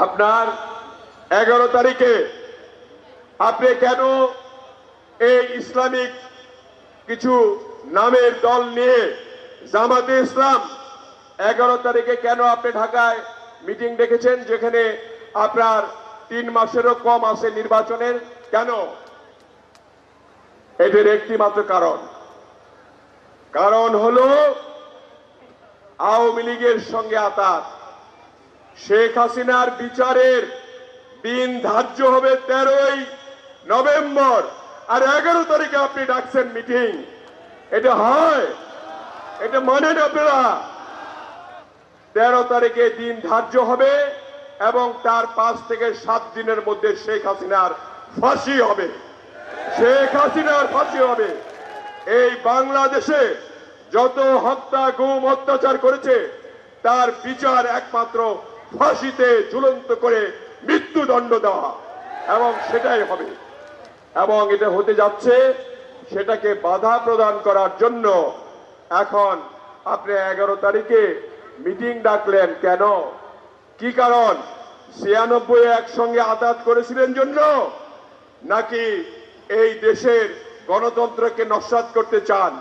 আপনার 11 তারিখে আপনি কেন এই ইসলামিক কিছু নামের দল নিয়ে জামাতে ইসলাম 11 তারিখে কেন আপনি ঢাকায় মিটিং ডেকেছেন, যেখানে আপনার 3 মাসেরও কম আছে নির্বাচনের? কেন? এটির একটি মাত্র কারণ হলো আওয়ামী লীগের সঙ্গে আতাত। শেখ হাসিনার বিচারের দিন ধার্য হবে 13ই নভেম্বর, আর 11 তারিখে আপনি ডাকছেন মিটিং। এটা হয়? এটা মানেন আপনারা? 13 তারিখে দিন ধার্য হবে এবং তার 5 থেকে 7 দিনের মধ্যে শেখ হাসিনার ফাঁসি হবে। শেখ হাসিনার ফাঁসি হবে। এই বাংলাদেশে যত হত্যা, গুম, অত্যাচার করেছে তার বিচার একমাত্র ফাঁসিতে ঝুলন্ত করে মৃত্যুদণ্ড দেওয়া, এবং সেটাই হবে। এবং এটা হতে যাচ্ছে, সেটাকে বাধা প্রদান করার জন্য এখন আপনি 11 তারিখে মিটিং ডাকলেন কেন? কি কারণ? 96 একসঙ্গে আঘাত করেছিলেন জন্য, নাকি এই দেশের গণতন্ত্রকে নস্যাৎ করতে চান?